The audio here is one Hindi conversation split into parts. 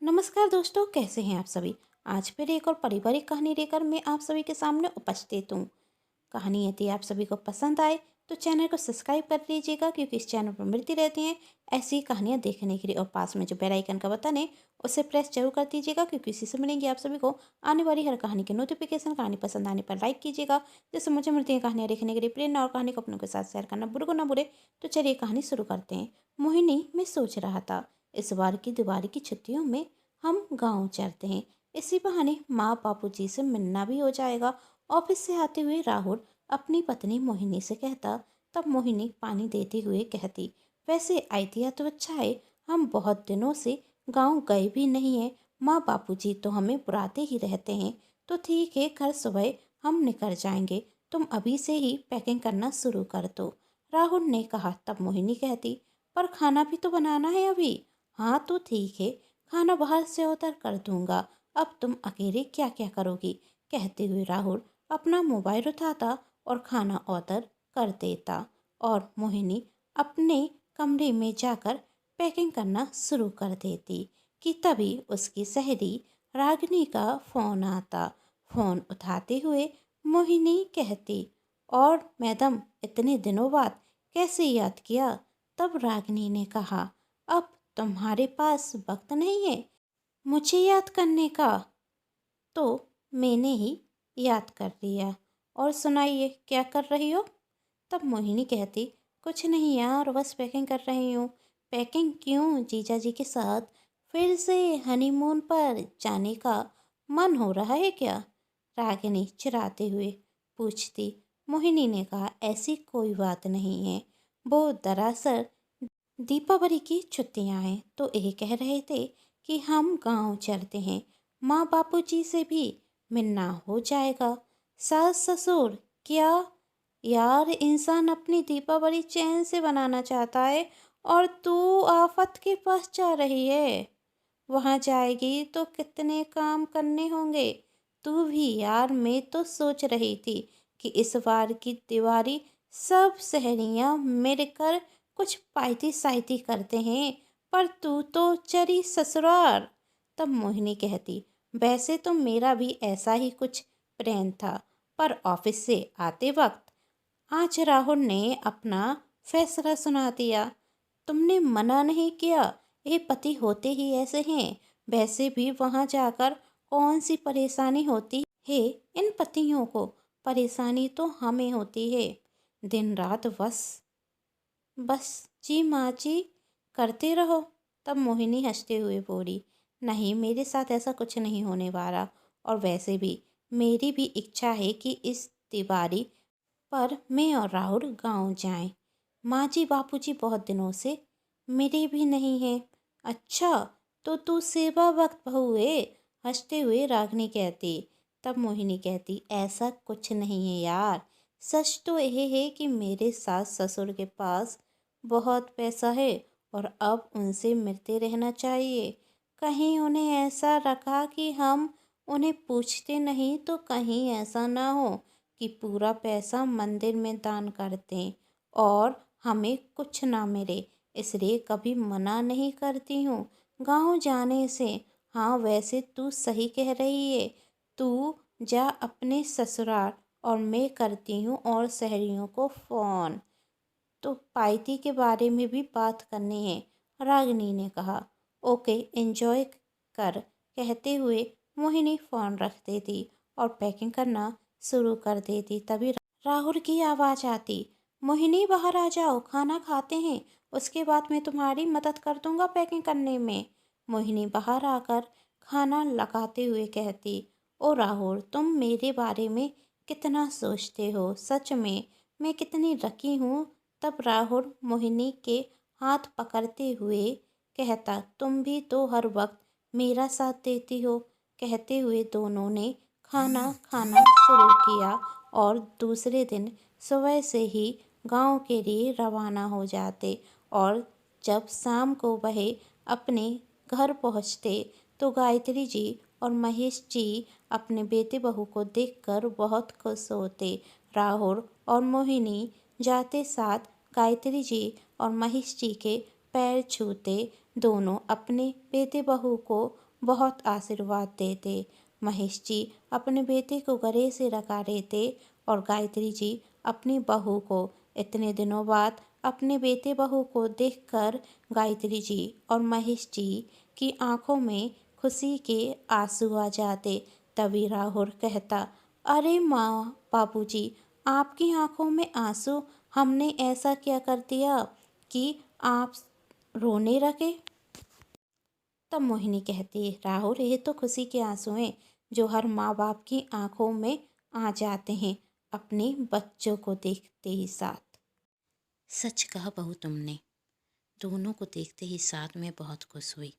नमस्कार दोस्तों, कैसे हैं आप सभी। आज फिर एक और पारिवारिक कहानी लेकर मैं आप सभी के सामने उपस्थित हूँ। कहानी यदि आप सभी को पसंद आए तो चैनल को सब्सक्राइब कर लीजिएगा, क्योंकि इस चैनल पर मिलती रहती हैं ऐसी कहानियाँ देखने के लिए। और पास में जो बेल आइकन का बटन है उसे प्रेस जरूर कर दीजिएगा, क्योंकि इसी से मिलेंगी आप सभी को आने वाली हर कहानी की नोटिफिकेशन। कहानी पसंद आने पर लाइक कीजिएगा, जिससे मुझे मिलती है कहानियाँ देखने के लिए प्रेरणा। और कहानी को अपनों के साथ शेयर करना बुरे को ना बुरे। तो चलिए कहानी शुरू करते हैं। मोहिनी, मैं सोच रहा था इस बार की दिवाली की छुट्टियों में हम गांव चलते हैं। इसी बहाने माँ बापूजी से मिलना भी हो जाएगा। ऑफिस से आते हुए राहुल अपनी पत्नी मोहिनी से कहता। तब मोहिनी पानी देते हुए कहती, वैसे आइडिया तो अच्छा है। हम बहुत दिनों से गांव गए भी नहीं हैं। माँ बापूजी तो हमें बुलाते ही रहते हैं। तो ठीक है, कल सुबह हम निकल जाएंगे। तुम अभी से ही पैकिंग करना शुरू कर दो, राहुल ने कहा। तब मोहिनी कहती, पर खाना भी तो बनाना है अभी। हाँ तो ठीक है, खाना बाहर से ऑर्डर कर दूंगा। अब तुम अकेले क्या क्या करोगी, कहते हुए राहुल अपना मोबाइल उठाता और खाना ऑर्डर कर देता। और मोहिनी अपने कमरे में जाकर पैकिंग करना शुरू कर देती कि तभी उसकी सहेली रागिनी का फ़ोन आता। फ़ोन उठाते हुए मोहिनी कहती, और मैडम, इतने दिनों बाद कैसे याद किया। तब रागिनी ने कहा, अब तुम्हारे पास वक्त नहीं है मुझे याद करने का, तो मैंने ही याद कर लिया। और सुनाइए, क्या कर रही हो। तब मोहिनी कहती, कुछ नहीं यार, बस पैकिंग कर रही हूँ। पैकिंग क्यों, जीजा जी के साथ फिर से हनीमून पर जाने का मन हो रहा है क्या, रागिनी चिढ़ाते हुए पूछती। मोहिनी ने कहा, ऐसी कोई बात नहीं है। वो दरअसल दीपावली की छुट्टियां हैं तो ये कह रहे थे कि हम गांव चलते हैं। माँ बापूजी से भी मिलना हो जाएगा। सास ससुर क्या, यार इंसान अपनी दीपावली चैन से बनाना चाहता है और तू आफत के पास जा रही है। वहाँ जाएगी तो कितने काम करने होंगे। तू भी यार, मैं तो सोच रही थी कि इस बार की दिवाली सब सहेलियाँ मिलकर कुछ पार्टी साइटी करते हैं, पर तू तो चली ससुराल। तब मोहिनी कहती, वैसे तो मेरा भी ऐसा ही कुछ प्लान था, पर ऑफिस से आते वक्त आज राहुल ने अपना फैसला सुना दिया। तुमने मना नहीं किया, ये पति होते ही ऐसे हैं। वैसे भी वहाँ जाकर कौन सी परेशानी होती है इन पतियों को, परेशानी तो हमें होती है दिन रात। बस बस जी माँ जी, करते रहो। तब मोहिनी हंसते हुए बोली, नहीं, मेरे साथ ऐसा कुछ नहीं होने वाला। और वैसे भी मेरी भी इच्छा है कि इस दिवाली पर मैं और राहुल गांव जाएं। माँ जी बापूजी बहुत दिनों से मिले भी नहीं हैं। अच्छा, तो तू सेवा वक्त बहू है, हंसते हुए रागनी कहती। तब मोहिनी कहती, ऐसा कुछ नहीं है यार। सच तो यह है कि मेरे सास ससुर के पास बहुत पैसा है और अब उनसे मिलते रहना चाहिए। कहीं उन्हें ऐसा रखा कि हम उन्हें पूछते नहीं, तो कहीं ऐसा ना हो कि पूरा पैसा मंदिर में दान कर दें और हमें कुछ ना मिले। इसलिए कभी मना नहीं करती हूँ गांव जाने से। हाँ वैसे तू सही कह रही है, तू जा अपने ससुराल और मैं करती हूँ और सहेलियों को फ़ोन। तो पाइती के बारे में भी बात करनी है, रागिनी ने कहा। ओके, एंजॉय कर, कहते हुए मोहिनी फ़ोन रख देती और पैकिंग करना शुरू कर देती। तभी राहुल की आवाज़ आती, मोहिनी बाहर आ जाओ, खाना खाते हैं, उसके बाद मैं तुम्हारी मदद कर दूंगा पैकिंग करने में। मोहिनी बाहर आकर खाना लगाते हुए कहती, ओ राहुल, तुम मेरे बारे में कितना सोचते हो, सच में मैं कितनी लकी हूँ। तब राहुल मोहिनी के हाथ पकड़ते हुए कहता, तुम भी तो हर वक्त मेरा साथ देती हो। कहते हुए दोनों ने खाना खाना शुरू किया और दूसरे दिन सुबह से ही गांव के लिए रवाना हो जाते। और जब शाम को वह अपने घर पहुंचते तो गायत्री जी और महेश जी अपने बेटे बहू को देखकर बहुत खुश होते। राहुल और मोहिनी जाते साथ गायत्री जी और महेश जी के पैर छूते। दोनों अपने बेटे बहू को बहुत आशीर्वाद देते। महेश जी अपने बेटे को गले से लगा रहे थे और गायत्री जी अपनी बहू को। इतने दिनों बाद अपने बेटे बहू को देखकर गायत्री जी और महेश जी की आंखों में खुशी के आंसू आ जाते। तभी राहुल कहता, अरे माँ बाबूजी, आपकी आंखों में आंसू, हमने ऐसा क्या कर दिया कि आप रोने लगे? तब मोहिनी कहती, राहुल ये तो खुशी के आंसू हैं जो हर माँ बाप की आंखों में आ जाते हैं अपने बच्चों को देखते ही साथ। सच कहा बहू तुमने। दोनों को देखते ही साथ में बहुत खुश हुई।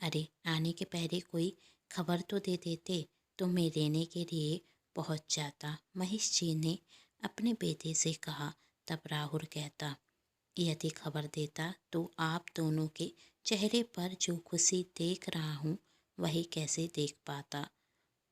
अरे आने के पहले कोई खबर तो दे देते तो मैं लेने के लिए पहुंच जाता, महेश जी ने अपने बेटे से कहा। तब राहुल कहता, यदि खबर देता तो आप दोनों के चेहरे पर जो खुशी देख रहा हूँ वही कैसे देख पाता।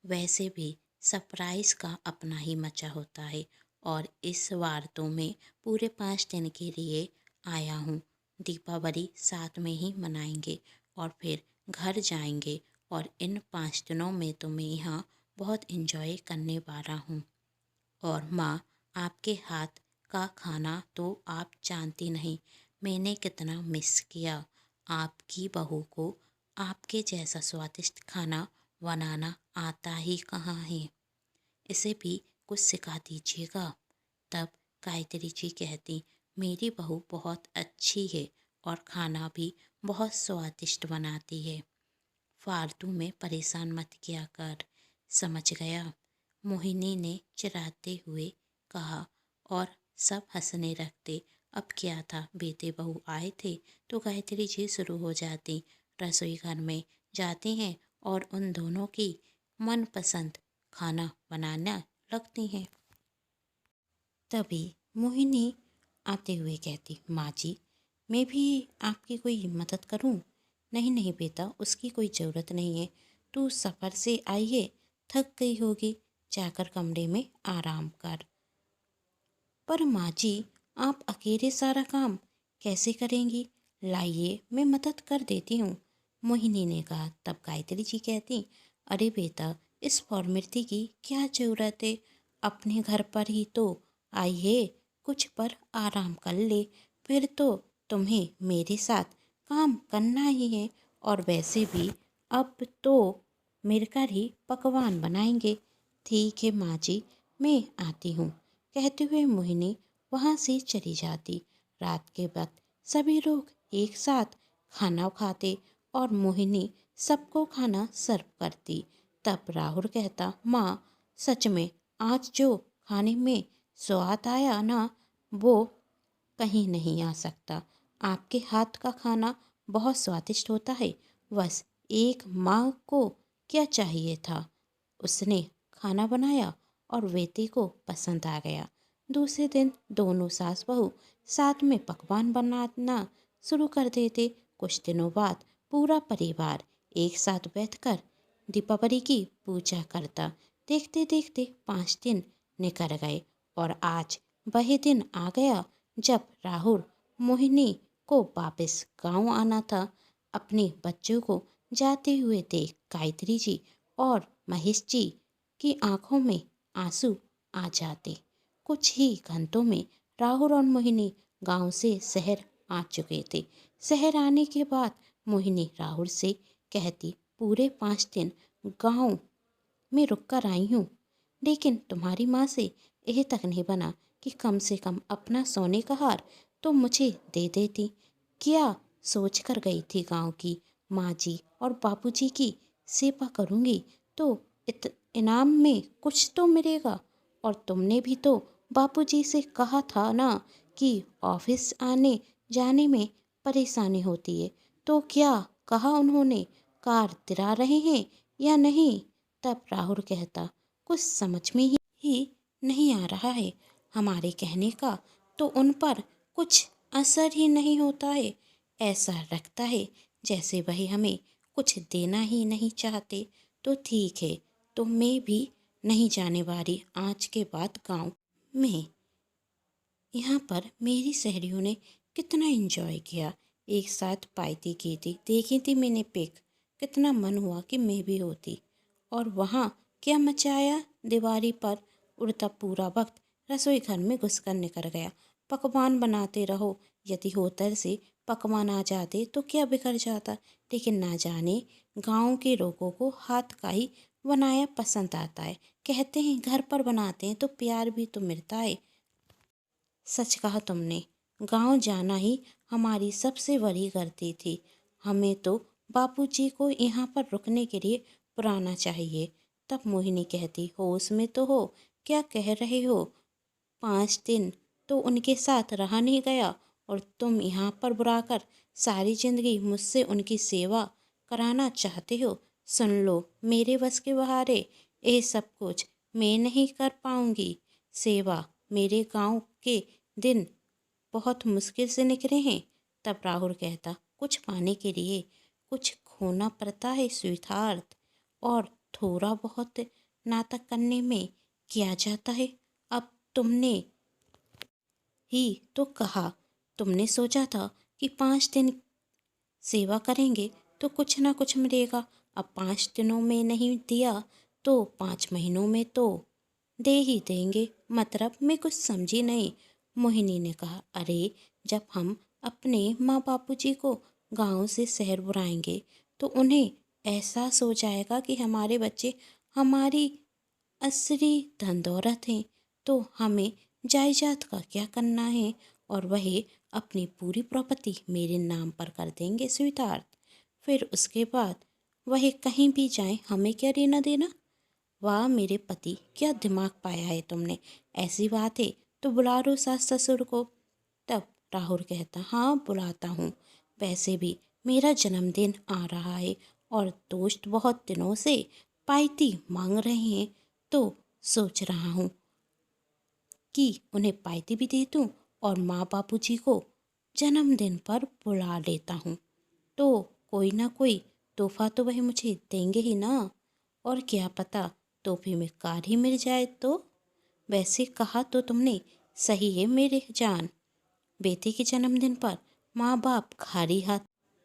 वैसे भी सरप्राइज का अपना ही मजा होता है और इस बार तो मैं पूरे 5 दिन के लिए आया हूँ। दीपावली साथ में ही मनाएंगे और फिर घर जाएंगे और इन 5 दिनों में तो मैं यहाँ बहुत एंजॉय करने वाला हूँ। और माँ, आपके हाथ का खाना तो आप जानती नहीं मैंने कितना मिस किया। आपकी बहू को आपके जैसा स्वादिष्ट खाना बनाना आता ही कहाँ है, इसे भी कुछ सिखा दीजिएगा। तब गायत्री जी कहती, मेरी बहू बहुत अच्छी है और खाना भी बहुत स्वादिष्ट बनाती है, फालतू में परेशान मत किया कर, समझ गया? मोहिनी ने चिढ़ाते हुए कहा और सब हंसने लगते। अब क्या था, बेटे बहू आए थे तो गायत्री जी शुरू हो जाती, रसोई घर में जाती हैं और उन दोनों की मनपसंद खाना बनाना लगती हैं। तभी मोहिनी आते हुए कहती, माँ जी, मैं भी आपकी कोई मदद करूं? नहीं नहीं बेटा, उसकी कोई ज़रूरत नहीं है। तू सफ़र से आई है, थक गई होगी, जाकर कमरे में आराम कर। पर माँ जी, आप अकेले सारा काम कैसे करेंगी? लाइए मैं मदद कर देती हूँ, मोहिनी ने कहा। तब गायत्री जी कहती, अरे बेटा, इस फॉर्मेलिटी की क्या ज़रूरत है? अपने घर पर ही तो आई है, कुछ पर आराम कर ले। फिर तो तुम्हें मेरे साथ काम करना ही है। और वैसे भी अब तो मिलकर ही पकवान बनाएंगे। ठीक है माँ जी, मैं आती हूँ, कहते हुए मोहिनी वहाँ से चली जाती। रात के वक्त सभी लोग एक साथ खाना खाते और मोहिनी सबको खाना सर्व करती। तब राहुल कहता, माँ, सच में आज जो खाने में स्वाद आया ना, वो कहीं नहीं आ सकता। आपके हाथ का खाना बहुत स्वादिष्ट होता है। बस एक माँ को क्या चाहिए था, उसने खाना बनाया और बेटे को पसंद आ गया। दूसरे दिन दोनों सास बहू साथ में पकवान बनाना शुरू कर देते। कुछ दिनों बाद पूरा परिवार एक साथ बैठकर दीपावली की पूजा करता। देखते देखते 5 दिन निकल गए और आज वही दिन आ गया जब राहुल मोहिनी को वापस गांव आना था। अपने बच्चों को जाते हुए देख गायत्री जी और महेश जी की आंखों में आंसू आ जाते। कुछ ही घंटों में राहुल और मोहिनी गांव से शहर आ चुके थे। शहर आने के बाद मोहिनी राहुल से कहती, पूरे 5 दिन गांव में रुक कर आई हूँ, लेकिन तुम्हारी माँ से यह तक नहीं बना कि कम से कम अपना सोने का हार तो मुझे दे देती। क्या सोच कर गई थी गांव की माँ जी और बापूजी की सेवा करूँगी तो इनाम में कुछ तो मिलेगा। और तुमने भी तो बापूजी से कहा था ना कि ऑफिस आने जाने में परेशानी होती है, तो क्या कहा उन्होंने? कार दिला रहे हैं या नहीं? तब राहुल कहता, कुछ समझ में ही नहीं आ रहा है हमारे कहने का, तो उन पर कुछ असर ही नहीं होता है। ऐसा लगता है जैसे वही हमें कुछ देना ही नहीं चाहते। तो ठीक है, तो मैं भी नहीं जाने वाली आज के बाद गांव में। यहाँ पर मेरी सहेलियों ने कितना एंजॉय किया, एक साथ पार्टी की थी, देखी थी मैंने पिक, कितना मन हुआ कि मैं भी होती। और वहाँ क्या मचाया, दीवारी पर उड़ता पूरा वक्त रसोई घर में घुसकर निकल गया। पकवान बनाते रहो, यदि होटल से पकवान आ जाते तो क्या बिगड़ जाता। लेकिन ना जाने गांव के लोगों को हाथ का ही बनाया पसंद आता है। कहते हैं घर पर बनाते हैं तो प्यार भी तो मिलता है। सच कहा तुमने, गांव जाना ही हमारी सबसे बड़ी गलती थी। हमें तो बापूजी को यहाँ पर रुकने के लिए बुलाना चाहिए। तब मोहिनी कहती, होश में तो हो, क्या कह रहे हो? 5 दिन तो उनके साथ रहा नहीं गया और तुम यहाँ पर बुलाकर सारी जिंदगी मुझसे उनकी सेवा कराना चाहते हो। सुन लो, मेरे बस के बाहर है ये सब कुछ, मैं नहीं कर पाऊंगी सेवा। मेरे गांव के दिन बहुत मुश्किल से निकले हैं। तब राहुल कहता, कुछ पाने के लिए कुछ खोना पड़ता है स्वीटार्थ, और थोड़ा बहुत नाटक करने में किया जाता है। अब तुमने ही तो कहा, तुमने सोचा था कि 5 दिन सेवा करेंगे तो कुछ ना कुछ मिलेगा। अब 5 दिनों में नहीं दिया तो 5 महीनों में तो दे ही देंगे। मतलब मैं कुछ समझी नहीं। मोहिनी ने कहा, अरे जब हम अपने माँ बापूजी को गांव से शहर बुलाएंगे तो उन्हें एहसास हो जाएगा कि हमारे बच्चे हमारी असली धन दौलत हैं। तो हमें जायदाद का क्या करना है, और वह अपनी पूरी प्रॉपर्टी मेरे नाम पर कर देंगे स्वीटार्थ। फिर उसके बाद वह कहीं भी जाए, हमें क्या लेना देना। वाह मेरे पति, क्या दिमाग पाया है तुमने। ऐसी बात है तो बुला लो सास ससुर को। तब राहुल कहता, हाँ बुलाता हूँ। वैसे भी मेरा जन्मदिन आ रहा है और दोस्त बहुत दिनों से पार्टी मांग रहे हैं, तो सोच रहा हूँ कि उन्हें पार्टी भी दे दूँ और माँ बापूजी को जन्मदिन पर बुला लेता हूँ। तो कोई ना कोई तोहफा तो वह मुझे देंगे ही ना। और क्या पता तोहफे में कार ही मिल जाए तो। वैसे कहा तो तुमने सही है मेरे जान, बेटे के जन्मदिन पर माँ बाप खाली हाथ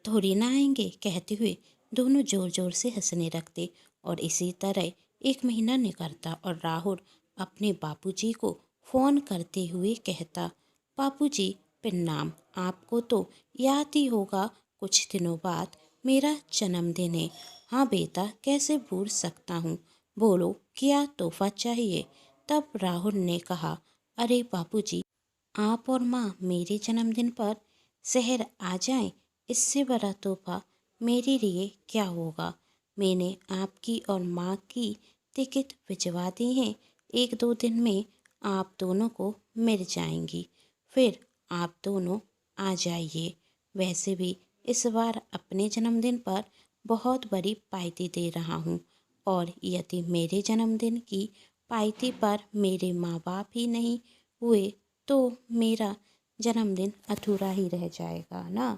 थोड़ी ना आएंगे। कहते हुए दोनों जोर जोर से हंसने लगते। और इसी तरह 1 महीना निकलता और राहुल अपने बापूजी को फोन करते हुए कहता, बापूजी प्रणाम, आपको तो याद ही होगा कुछ दिनों बाद मेरा जन्मदिन है। हाँ बेटा, कैसे भूल सकता हूँ, बोलो क्या तोहफा चाहिए। तब राहुल ने कहा, अरे बापूजी, आप और माँ मेरे जन्मदिन पर शहर आ जाएं, इससे बड़ा तोहफा मेरे लिए क्या होगा। मैंने आपकी और माँ की टिकट भिजवा दी हैं। 1-2 दिन में आप दोनों को मिल जाएंगी, फिर आप दोनों आ जाइए। वैसे भी इस बार अपने जन्मदिन पर बहुत बड़ी पार्टी दे रहा हूँ, और यदि मेरे जन्मदिन की पार्टी पर मेरे माँ बाप ही नहीं हुए तो मेरा जन्मदिन अधूरा ही रह जाएगा ना।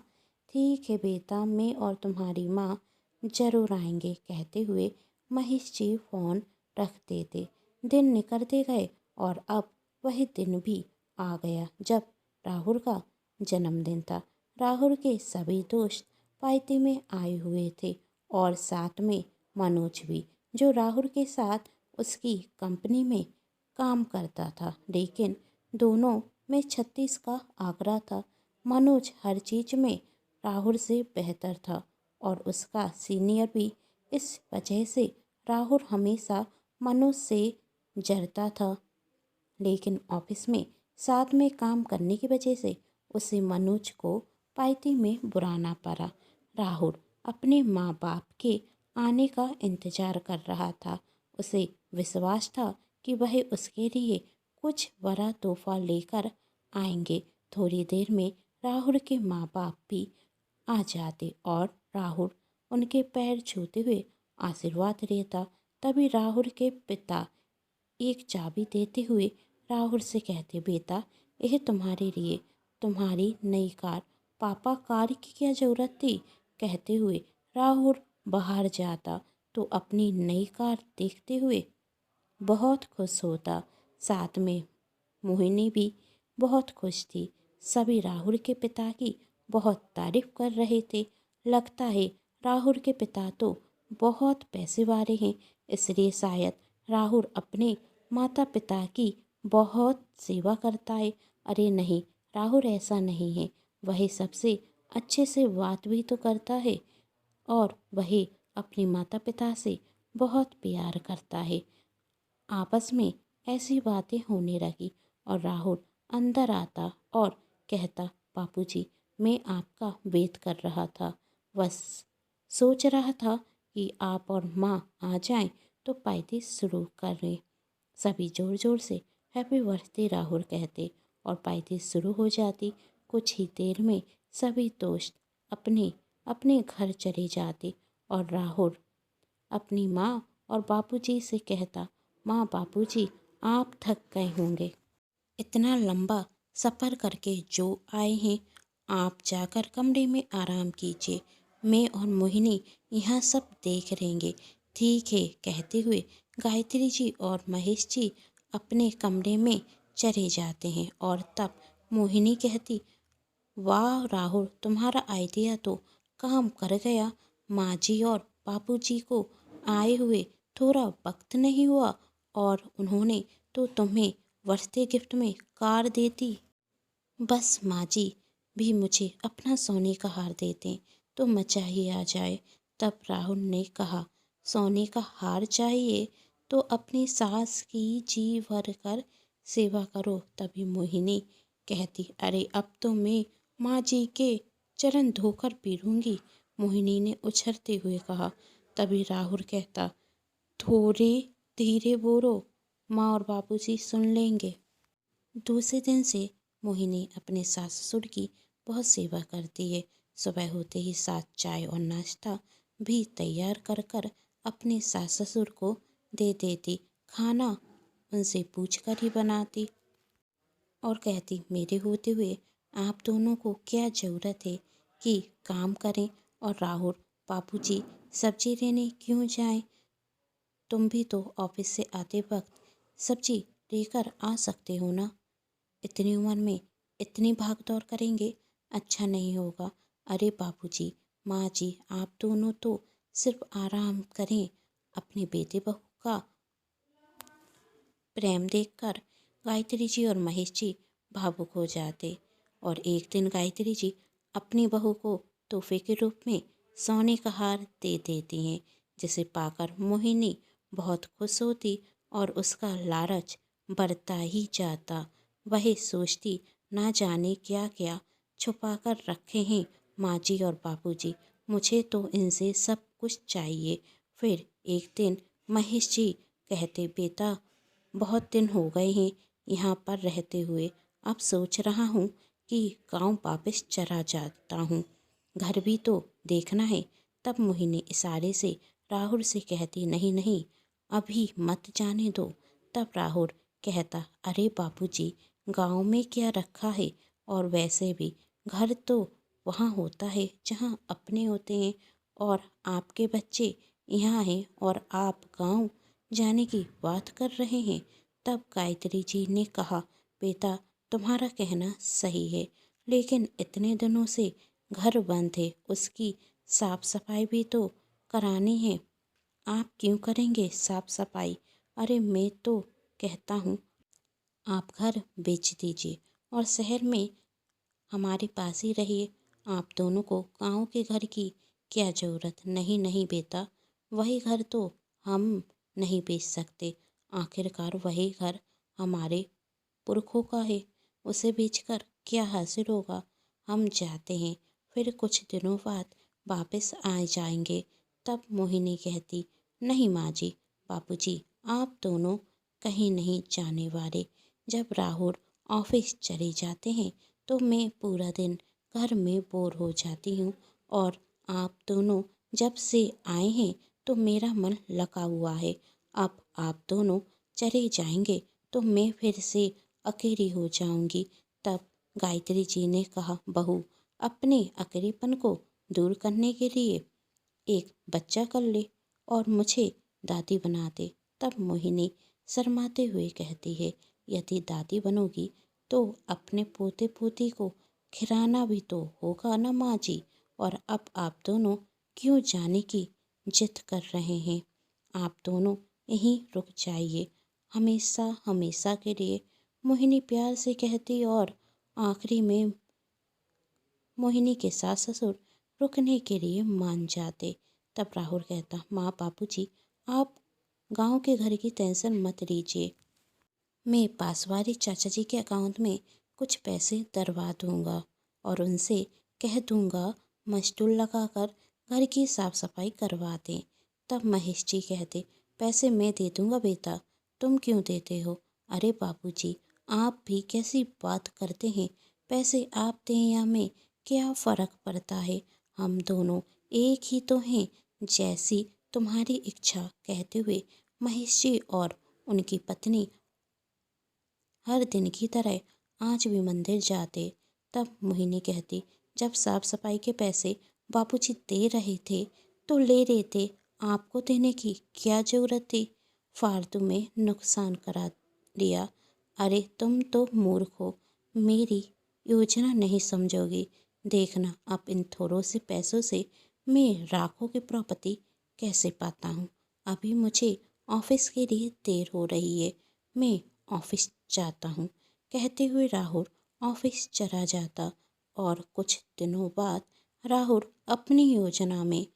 ठीक है बेटा, मैं और तुम्हारी माँ जरूर आएंगे। कहते हुए महेश जी फोन रख देते। दिन निकलते गए और अब वही दिन भी आ गया जब राहुल का जन्मदिन था। राहुल के सभी दोस्त पार्टी में आए हुए थे और साथ में मनोज भी, जो राहुल के साथ उसकी कंपनी में काम करता था। लेकिन दोनों में 36 का आंकड़ा था। मनोज हर चीज में राहुल से बेहतर था और उसका सीनियर भी। इस वजह से राहुल हमेशा मनोज से जलता था। लेकिन ऑफिस में साथ में काम करने की वजह से उसे मनोज को पार्टी में बुलाना पड़ा। राहुल अपने माँ बाप के आने का इंतजार कर रहा था। उसे विश्वास था कि वह उसके लिए कुछ बड़ा तोहफा लेकर आएंगे। थोड़ी देर में राहुल के माँ बाप भी आ जाते और राहुल उनके पैर छूते हुए आशीर्वाद लेता। तभी राहुल के पिता एक चाबी देते हुए राहुल से कहते, बेटा यह तुम्हारे लिए, तुम्हारी नई कार। पापा, कार की क्या ज़रूरत थी। कहते हुए राहुल बाहर जाता तो अपनी नई कार देखते हुए बहुत खुश होता। साथ में मोहिनी भी बहुत खुश थी। सभी राहुल के पिता की बहुत तारीफ कर रहे थे। लगता है राहुल के पिता तो बहुत पैसे वाले हैं, इसलिए शायद राहुल अपने माता पिता की बहुत सेवा करता है। अरे नहीं, राहुल ऐसा नहीं है, वह सबसे अच्छे से बात भी तो करता है और वह अपने माता पिता से बहुत प्यार करता है। आपस में ऐसी बातें होने लगी और राहुल अंदर आता और कहता, बापूजी, मैं आपका वेट कर रहा था, बस सोच रहा था कि आप और माँ आ जाएं तो पार्टी शुरू करें। सभी जोर जोर से हैप्पी बर्थडे राहुल कहते और पार्टी शुरू हो जाती। कुछ ही देर में सभी दोस्त अपने अपने घर चले जाते और राहुल अपनी माँ और बापूजी से कहता, माँ बापूजी, आप थक गए होंगे, इतना लंबा सफ़र करके जो आए हैं, आप जाकर कमरे में आराम कीजिए, मैं और मोहिनी यहाँ सब देख लेंगे। ठीक है कहते हुए गायत्री जी और महेश जी अपने कमरे में चले जाते हैं और तब मोहिनी कहती, वाह राहुल, तुम्हारा आइडिया तो काम कर गया। माँ जी और बापू जी को आए हुए थोड़ा वक्त नहीं हुआ और उन्होंने तो तुम्हें बर्थडे गिफ्ट में कार दे दी। बस माँ जी भी मुझे अपना सोने का हार दे दें तो मजा ही आ जाए। तब राहुल ने कहा, सोने का हार चाहिए तो अपनी सास की जी भर कर सेवा करो। तभी मोहिनी कहती, अरे अब तो मैं माँ जी के चरण धोकर पी लूँगी। मोहिनी ने उछलते हुए कहा। तभी राहुल कहता, थोड़े धीरे बोलो, माँ और बाबूजी सुन लेंगे। दूसरे दिन से मोहिनी अपने सास ससुर की बहुत सेवा करती है। सुबह होते ही साथ चाय और नाश्ता भी तैयार कर कर अपने सास ससुर को दे देती। खाना उनसे पूछ कर ही बनाती और कहती, मेरे होते हुए आप दोनों को क्या ज़रूरत है कि काम करें। और राहुल, बापूजी सब्जी लेने क्यों जाएं? तुम भी तो ऑफिस से आते वक्त सब्जी लेकर आ सकते हो ना। इतनी उम्र में इतनी भाग दौड़ करेंगे, अच्छा नहीं होगा। अरे बापूजी, माँ जी, आप दोनों तो सिर्फ आराम करें। अपने बेटे बहू का प्रेम देखकर गायत्री जी और महेश जी भावुक हो जाते और एक दिन गायत्री जी अपनी बहू को तोहफे के रूप में सोने का हार दे देती हैं, जिसे पाकर मोहिनी बहुत खुश होती और उसका लालच बढ़ता ही जाता। वह सोचती, ना जाने क्या क्या छुपा कर रखे हैं माँ जी और बापू जी, मुझे तो इनसे सब कुछ चाहिए। फिर एक दिन महेश जी कहते, बेटा बहुत दिन हो गए हैं यहाँ पर रहते हुए, अब सोच रहा हूँ कि गांव वापस चला जाता हूँ, घर भी तो देखना है। तब मोहिनी इशारे से राहुल से कहती, नहीं नहीं, अभी मत जाने दो। तब राहुल कहता, अरे बापूजी, गांव में क्या रखा है, और वैसे भी घर तो वहाँ होता है जहाँ अपने होते हैं, और आपके बच्चे यहाँ हैं और आप गांव जाने की बात कर रहे हैं। तब गायत्री जी ने कहा, बेटा तुम्हारा कहना सही है, लेकिन इतने दिनों से घर बंद है, उसकी साफ सफाई भी तो करानी है। आप क्यों करेंगे साफ सफाई? अरे मैं तो कहता हूँ आप घर बेच दीजिए और शहर में हमारे पास ही रहिए। आप दोनों को गांव के घर की क्या ज़रूरत? नहीं नहीं बेटा, वही घर तो हम नहीं बेच सकते। आखिरकार वही घर हमारे पुरखों का है, उसे बेचकर क्या हासिल होगा? हम जाते हैं, फिर कुछ दिनों बाद वापस आ जाएंगे। तब मोहिनी कहती, नहीं माँ जी, बापू जी, आप दोनों कहीं नहीं जाने वाले। जब राहुल ऑफिस चले जाते हैं तो मैं पूरा दिन घर में बोर हो जाती हूँ, और आप दोनों जब से आए हैं तो मेरा मन लगा हुआ है। अब आप दोनों चले जाएंगे तो मैं फिर से अकेली हो जाऊंगी। तब गायत्री जी ने कहा, बहू अपने अकेलेपन को दूर करने के लिए एक बच्चा कर ले और मुझे दादी बना दे। तब मोहिनी शर्माते हुए कहती है, यदि दादी बनोगी तो अपने पोते पोती को खिलाना भी तो होगा ना माँ जी, और अब आप दोनों क्यों जाने की जिद कर रहे हैं। आप दोनों यहीं रुक जाइए, हमेशा हमेशा के लिए, मोहिनी प्यार से कहती। और आखिरी में मोहिनी के सास ससुर रुकने के लिए मान जाते। तब राहुल कहता, माँ बापूजी, आप गांव के घर की टेंशन मत लीजिए, मैं पास वाले चाचा जी के अकाउंट में कुछ पैसे डलवा दूंगा और उनसे कह दूंगा मजदूर लगाकर घर की साफ सफाई करवा दें। तब महेश जी कहते, पैसे मैं दे दूंगा बेटा, तुम क्यों देते हो। अरे बाबूजी, आप भी कैसी बात करते हैं, पैसे आप दें या मैं, क्या फ़र्क पड़ता है, हम दोनों एक ही तो हैं, जैसी तुम्हारी इच्छा। कहते हुए महेश जी और उनकी पत्नी हर दिन की तरह आज भी मंदिर जाते। तब मोहिनी कहती, जब साफ सफाई के पैसे बापूजी दे रहे थे तो ले रहे थे, आपको देने की क्या ज़रूरत थी, फालतू में नुकसान करा दिया। अरे तुम तो मूर्ख हो, मेरी योजना नहीं समझोगी। देखना अब इन थोड़ों से पैसों से मैं लाखों की प्रॉपर्टी कैसे पाता हूँ। अभी मुझे ऑफिस के लिए देर हो रही है, मैं ऑफिस जाता हूँ। कहते हुए राहुल ऑफिस चला जाता और कुछ दिनों बाद राहुल अपनी योजना में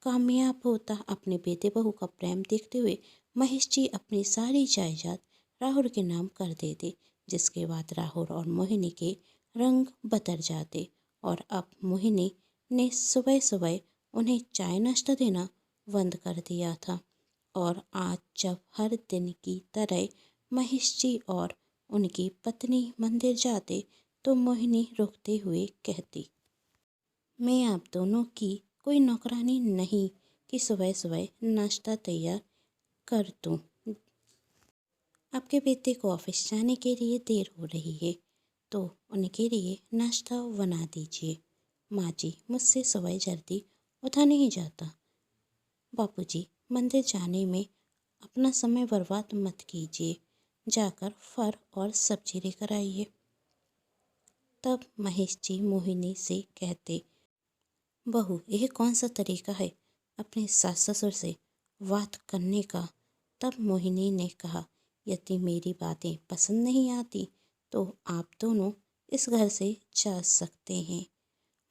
कामयाब होता। अपने बेटे बहू का प्रेम देखते हुए महेश जी अपनी सारी जायदाद राहुल के नाम कर देते, जिसके बाद राहुल और मोहिनी के रंग बदल जाते। और अब मोहिनी ने सुबह सुबह उन्हें चाय नाश्ता देना बंद कर दिया था। और आज जब हर दिन की तरह महेश जी और उनकी पत्नी मंदिर जाते तो मोहिनी रुकते हुए कहती, मैं आप दोनों की कोई नौकरानी नहीं कि सुबह सुबह नाश्ता तैयार कर दूं। आपके बेटे को ऑफिस जाने के लिए देर हो रही है तो उनके लिए नाश्ता बना दीजिए। माँ जी, मुझसे सुबह जल्दी उठा नहीं जाता। बापूजी, मंदिर जाने में अपना समय बर्बाद मत कीजिए, जाकर फल और सब्जी लेकर आइए। तब महेश जी मोहिनी से कहते, बहू, यह कौन सा तरीका है अपने सास ससुर से बात करने का। तब मोहिनी ने कहा, यदि मेरी बातें पसंद नहीं आती तो आप दोनों इस घर से जा सकते हैं।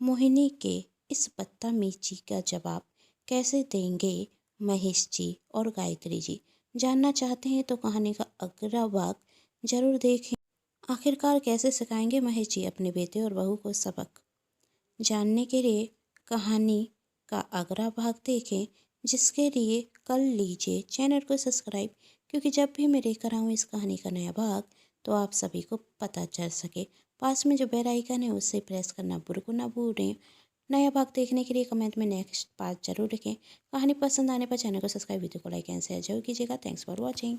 मोहिनी के इस बदतमीजी का जवाब कैसे देंगे महेश जी और गायत्री जी, जानना चाहते हैं तो कहानी का अगला भाग जरूर देखें। आखिरकार कैसे सिखाएंगे महेश जी अपने बेटे और बहू को सबक। जानने के लिए कहानी का अगला भाग देखें, जिसके लिए कर लीजिए चैनल को सब्सक्राइब, क्योंकि जब भी मैं लेकर आऊँ इस कहानी का नया भाग तो आप सभी को पता चल सके। पास में जो बेल आइकन है उससे प्रेस करना बिल्कुल ना भूलें। नया भाग देखने के लिए कमेंट में नेक्स्ट पार्ट जरूर लिखें। कहानी पसंद आने पर चैनल को सब्सक्राइब, वीडियो को लाइक एंड शेयर जरूर कीजिएगा। Thanks for watching.